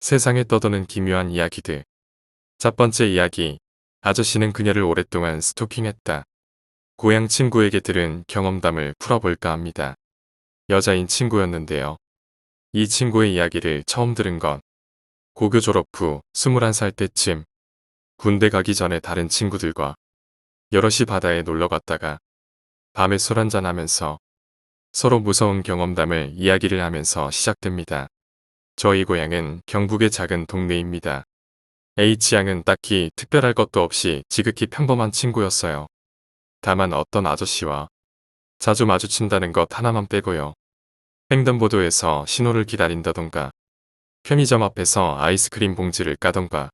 세상에 떠도는 기묘한 이야기들. 첫 번째 이야기. 아저씨는 그녀를 오랫동안 스토킹했다. 고향 친구에게 들은 경험담을 풀어볼까 합니다. 여자인 친구였는데요. 이 친구의 이야기를 처음 들은 건 고교 졸업 후 21살 때쯤 군대 가기 전에 다른 친구들과 여럿이 바다에 놀러 갔다가 밤에 술 한잔하면서 서로 무서운 경험담을 이야기를 하면서 시작됩니다. 저희 고향은 경북의 작은 동네입니다. H양은 딱히 특별할 것도 없이 지극히 평범한 친구였어요. 다만 어떤 아저씨와 자주 마주친다는 것 하나만 빼고요. 횡단보도에서 신호를 기다린다던가 편의점 앞에서 아이스크림 봉지를 까던가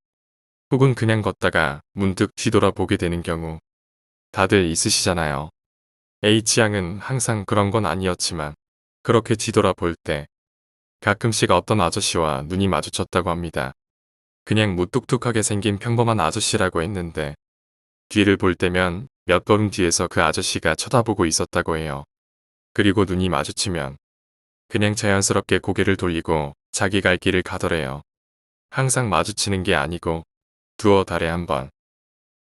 혹은 그냥 걷다가 문득 뒤돌아보게 되는 경우 다들 있으시잖아요. H양은 항상 그런 건 아니었지만 그렇게 뒤돌아볼 때 가끔씩 어떤 아저씨와 눈이 마주쳤다고 합니다. 그냥 무뚝뚝하게 생긴 평범한 아저씨라고 했는데 뒤를 볼 때면 몇 걸음 뒤에서 그 아저씨가 쳐다보고 있었다고 해요. 그리고 눈이 마주치면 그냥 자연스럽게 고개를 돌리고 자기 갈 길을 가더래요. 항상 마주치는 게 아니고 두어 달에 한 번,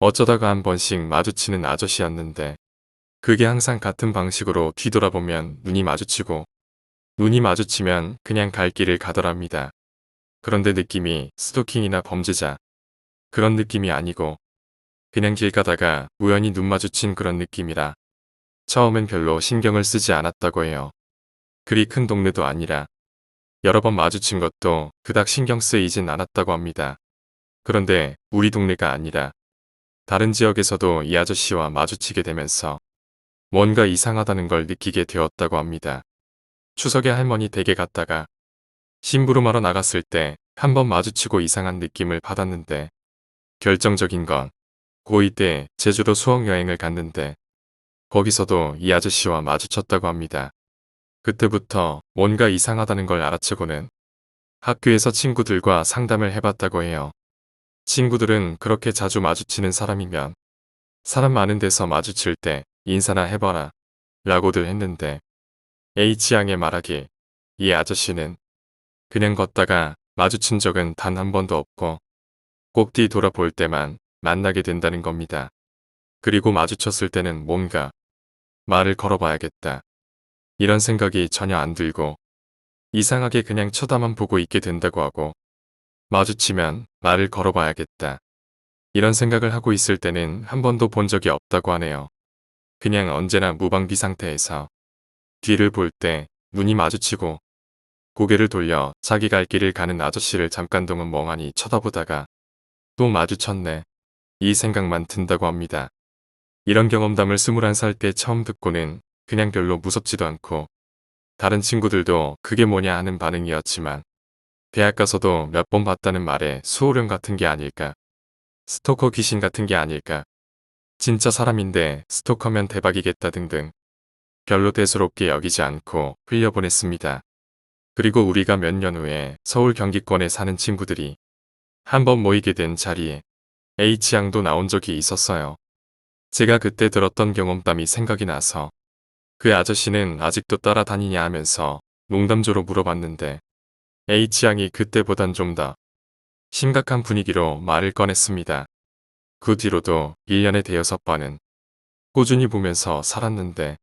어쩌다가 한 번씩 마주치는 아저씨였는데 그게 항상 같은 방식으로 뒤돌아보면 눈이 마주치고 눈이 마주치면 그냥 갈 길을 가더랍니다. 그런데 느낌이 스토킹이나 범죄자 그런 느낌이 아니고 그냥 길 가다가 우연히 눈 마주친 그런 느낌이라 처음엔 별로 신경을 쓰지 않았다고 해요. 그리 큰 동네도 아니라 여러 번 마주친 것도 그닥 신경 쓰이진 않았다고 합니다. 그런데 우리 동네가 아니라 다른 지역에서도 이 아저씨와 마주치게 되면서 뭔가 이상하다는 걸 느끼게 되었다고 합니다. 추석에 할머니 댁에 갔다가 심부름하러 나갔을 때 한 번 마주치고 이상한 느낌을 받았는데 결정적인 건 고2 때 제주도 수학여행을 갔는데 거기서도 이 아저씨와 마주쳤다고 합니다. 그때부터 뭔가 이상하다는 걸 알아채고는 학교에서 친구들과 상담을 해봤다고 해요. 친구들은 그렇게 자주 마주치는 사람이면 사람 많은 데서 마주칠 때 인사나 해봐라 라고들 했는데 H양의 말하길 이 아저씨는 그냥 걷다가 마주친 적은 단 한 번도 없고 꼭 뒤돌아볼 때만 만나게 된다는 겁니다. 그리고 마주쳤을 때는 뭔가 말을 걸어봐야겠다. 이런 생각이 전혀 안 들고 이상하게 그냥 쳐다만 보고 있게 된다고 하고 마주치면 말을 걸어봐야겠다. 이런 생각을 하고 있을 때는 한 번도 본 적이 없다고 하네요. 그냥 언제나 무방비 상태에서 뒤를 볼 때 눈이 마주치고 고개를 돌려 자기 갈 길을 가는 아저씨를 잠깐 동안 멍하니 쳐다보다가 또 마주쳤네. 이 생각만 든다고 합니다. 이런 경험담을 21살 때 처음 듣고는 그냥 별로 무섭지도 않고 다른 친구들도 그게 뭐냐 하는 반응이었지만 대학 가서도 몇 번 봤다는 말에 수호령 같은 게 아닐까. 스토커 귀신 같은 게 아닐까. 진짜 사람인데 스토커면 대박이겠다 등등 별로 대수롭게 여기지 않고 흘려보냈습니다. 그리고 우리가 몇 년 후에 서울 경기권에 사는 친구들이 한번 모이게 된 자리에 H양도 나온 적이 있었어요. 제가 그때 들었던 경험담이 생각이 나서 그 아저씨는 아직도 따라다니냐 하면서 농담조로 물어봤는데 H양이 그때보단 좀 더 심각한 분위기로 말을 꺼냈습니다. 그 뒤로도 1년에 대여섯 번은 꾸준히 보면서 살았는데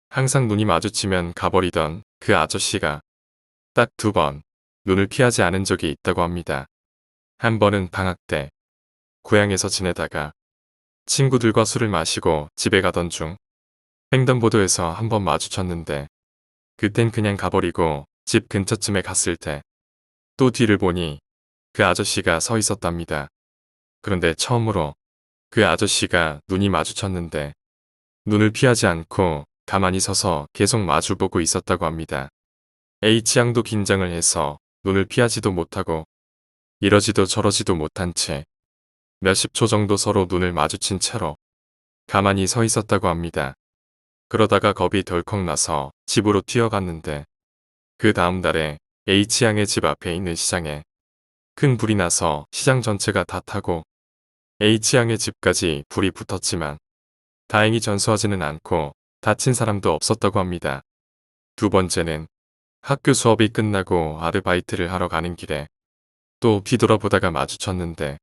항상 눈이 마주치면 가버리던 그 아저씨가 딱 두 번 눈을 피하지 않은 적이 있다고 합니다. 한 번은 방학 때 고향에서 지내다가 친구들과 술을 마시고 집에 가던 중 횡단보도에서 한 번 마주쳤는데 그땐 그냥 가버리고 집 근처쯤에 갔을 때 또 뒤를 보니 그 아저씨가 서 있었답니다. 그런데 처음으로 그 아저씨가 눈이 마주쳤는데 눈을 피하지 않고 가만히 서서 계속 마주보고 있었다고 합니다. H양도 긴장을 해서 눈을 피하지도 못하고 이러지도 저러지도 못한 채 몇십 초 정도 서로 눈을 마주친 채로 가만히 서 있었다고 합니다. 그러다가 겁이 덜컥 나서 집으로 뛰어갔는데 그 다음 달에 H양의 집 앞에 있는 시장에 큰 불이 나서 시장 전체가 다 타고 H양의 집까지 불이 붙었지만 다행히 전소하지는 않고 다친 사람도 없었다고 합니다. 두 번째는 학교 수업이 끝나고 아르바이트를 하러 가는 길에 또 뒤돌아보다가 마주쳤는데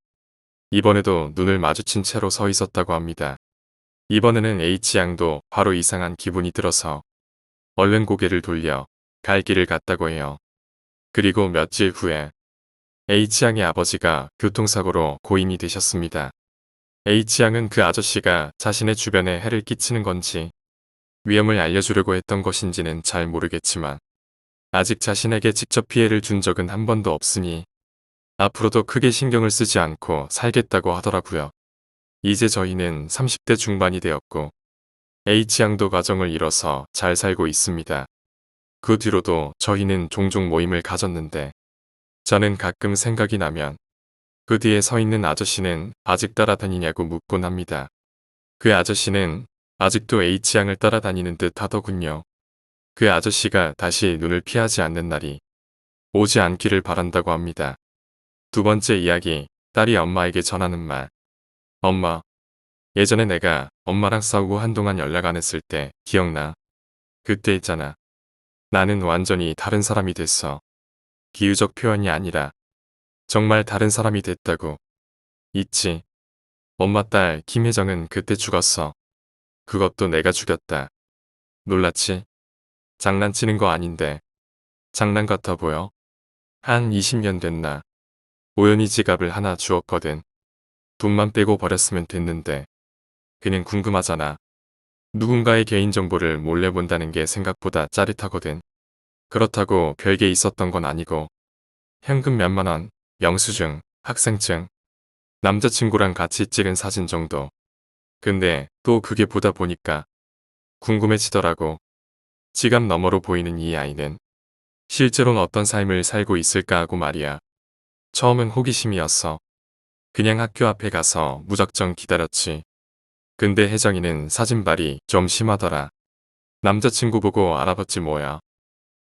이번에도 눈을 마주친 채로 서 있었다고 합니다. 이번에는 H양도 바로 이상한 기분이 들어서 얼른 고개를 돌려 갈 길을 갔다고 해요. 그리고 며칠 후에 H양의 아버지가 교통사고로 고인이 되셨습니다. H양은 그 아저씨가 자신의 주변에 해를 끼치는 건지 위험을 알려주려고 했던 것인지는 잘 모르겠지만 아직 자신에게 직접 피해를 준 적은 한 번도 없으니 앞으로도 크게 신경을 쓰지 않고 살겠다고 하더라고요. 이제 저희는 30대 중반이 되었고 H양도 가정을 이뤄서 잘 살고 있습니다. 그 뒤로도 저희는 종종 모임을 가졌는데 저는 가끔 생각이 나면 그 뒤에 서 있는 아저씨는 아직 따라다니냐고 묻곤 합니다. 그 아저씨는 아직도 H양을 따라다니는 듯 하더군요. 그 아저씨가 다시 눈을 피하지 않는 날이 오지 않기를 바란다고 합니다. 두 번째 이야기, 딸이 엄마에게 전하는 말. 엄마, 예전에 내가 엄마랑 싸우고 한동안 연락 안 했을 때 기억나? 그때 있잖아. 나는 완전히 다른 사람이 됐어. 비유적 표현이 아니라 정말 다른 사람이 됐다고. 있지. 엄마 딸 김혜정은 그때 죽었어. 그것도 내가 죽였다. 놀랐지? 장난치는 거 아닌데. 장난 같아 보여? 한 20년 됐나. 우연히 지갑을 하나 주었거든. 돈만 빼고 버렸으면 됐는데. 그냥 궁금하잖아. 누군가의 개인정보를 몰래 본다는 게 생각보다 짜릿하거든. 그렇다고 별게 있었던 건 아니고 현금 몇만 원, 영수증, 학생증, 남자친구랑 같이 찍은 사진 정도. 근데 또 그게 보다 보니까 궁금해지더라고. 지갑 너머로 보이는 이 아이는 실제로는 어떤 삶을 살고 있을까 하고 말이야. 처음은 호기심이었어. 그냥 학교 앞에 가서 무작정 기다렸지. 근데 혜정이는 사진발이 좀 심하더라. 남자친구 보고 알아봤지 뭐야.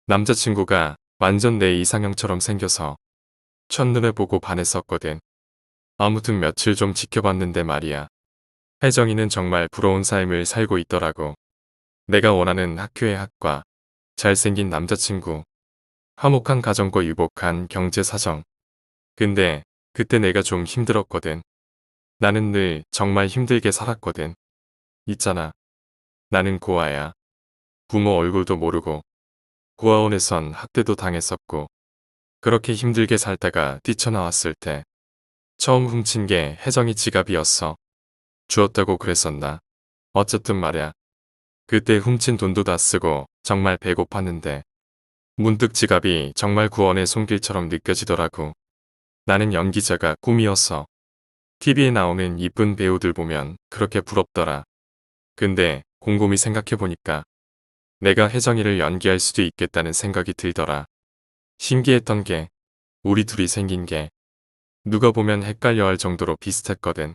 남자친구가 완전 내 이상형처럼 생겨서 첫눈에 보고 반했었거든. 아무튼 며칠 좀 지켜봤는데 말이야. 혜정이는 정말 부러운 삶을 살고 있더라고. 내가 원하는 학교의 학과, 잘생긴 남자친구, 화목한 가정과 유복한 경제 사정. 근데 그때 내가 좀 힘들었거든. 나는 늘 정말 힘들게 살았거든. 있잖아. 나는 고아야. 부모 얼굴도 모르고 고아원에선 학대도 당했었고 그렇게 힘들게 살다가 뛰쳐나왔을 때 처음 훔친 게 혜정이 지갑이었어. 주었다고 그랬었나? 어쨌든 말야. 그때 훔친 돈도 다 쓰고 정말 배고팠는데 문득 지갑이 정말 구원의 손길처럼 느껴지더라고. 나는 연기자가 꿈이었어. TV에 나오는 이쁜 배우들 보면 그렇게 부럽더라. 근데 곰곰이 생각해보니까 내가 혜정이를 연기할 수도 있겠다는 생각이 들더라. 신기했던 게 우리 둘이 생긴 게 누가 보면 헷갈려 할 정도로 비슷했거든.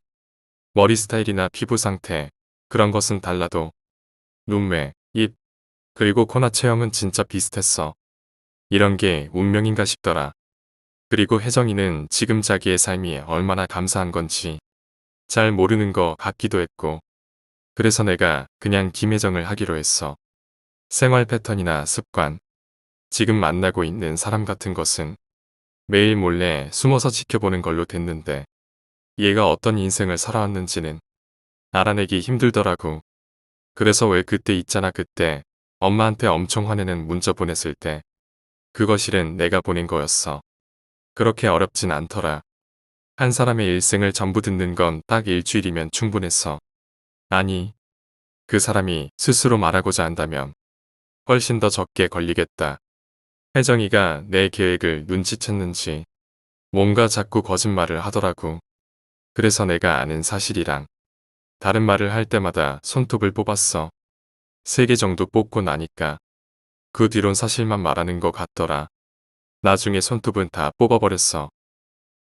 머리 스타일이나 피부 상태 그런 것은 달라도 눈매, 입, 그리고 코나 체형은 진짜 비슷했어. 이런 게 운명인가 싶더라. 그리고 혜정이는 지금 자기의 삶이 얼마나 감사한 건지 잘 모르는 것 같기도 했고 그래서 내가 그냥 김혜정을 하기로 했어. 생활 패턴이나 습관, 지금 만나고 있는 사람 같은 것은 매일 몰래 숨어서 지켜보는 걸로 됐는데 얘가 어떤 인생을 살아왔는지는 알아내기 힘들더라고. 그래서 왜 그때 있잖아 그때 엄마한테 엄청 화내는 문자 보냈을 때 그거 실은 내가 보낸 거였어. 그렇게 어렵진 않더라. 한 사람의 일생을 전부 듣는 건 딱 일주일이면 충분했어. 아니, 그 사람이 스스로 말하고자 한다면 훨씬 더 적게 걸리겠다. 혜정이가 내 계획을 눈치챘는지 뭔가 자꾸 거짓말을 하더라고. 그래서 내가 아는 사실이랑 다른 말을 할 때마다 손톱을 뽑았어. 3개 정도 뽑고 나니까 그 뒤론 사실만 말하는 것 같더라. 나중에 손톱은 다 뽑아버렸어.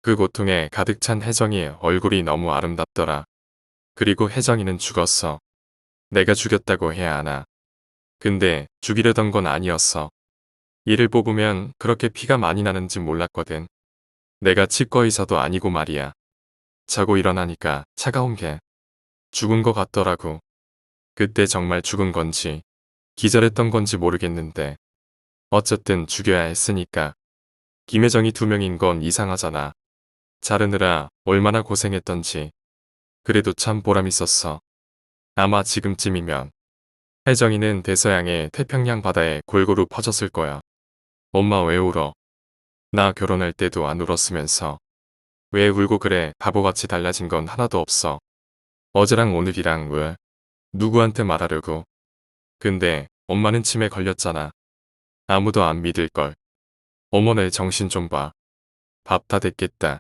그 고통에 가득 찬 혜정이의 얼굴이 너무 아름답더라. 그리고 혜정이는 죽었어. 내가 죽였다고 해야 하나. 근데 죽이려던 건 아니었어. 이를 뽑으면 그렇게 피가 많이 나는지 몰랐거든. 내가 치과의사도 아니고 말이야. 자고 일어나니까 차가운 게 죽은 것 같더라고. 그때 정말 죽은 건지 기절했던 건지 모르겠는데 어쨌든 죽여야 했으니까 김혜정이 2명인 건 이상하잖아. 자르느라 얼마나 고생했던지. 그래도 참 보람있었어. 아마 지금쯤이면 혜정이는 대서양의 태평양 바다에 골고루 퍼졌을 거야. 엄마 왜 울어? 나 결혼할 때도 안 울었으면서. 왜 울고 그래? 바보같이 달라진 건 하나도 없어. 어제랑 오늘이랑 왜? 누구한테 말하려고? 근데 엄마는 치매 걸렸잖아. 아무도 안 믿을걸. 어머네 정신 좀 봐. 밥 다 됐겠다.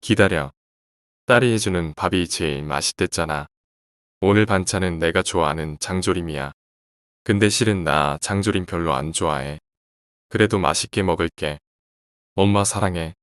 기다려. 딸이 해주는 밥이 제일 맛있댔잖아. 오늘 반찬은 내가 좋아하는 장조림이야. 근데 실은 나 장조림 별로 안 좋아해. 그래도 맛있게 먹을게. 엄마 사랑해.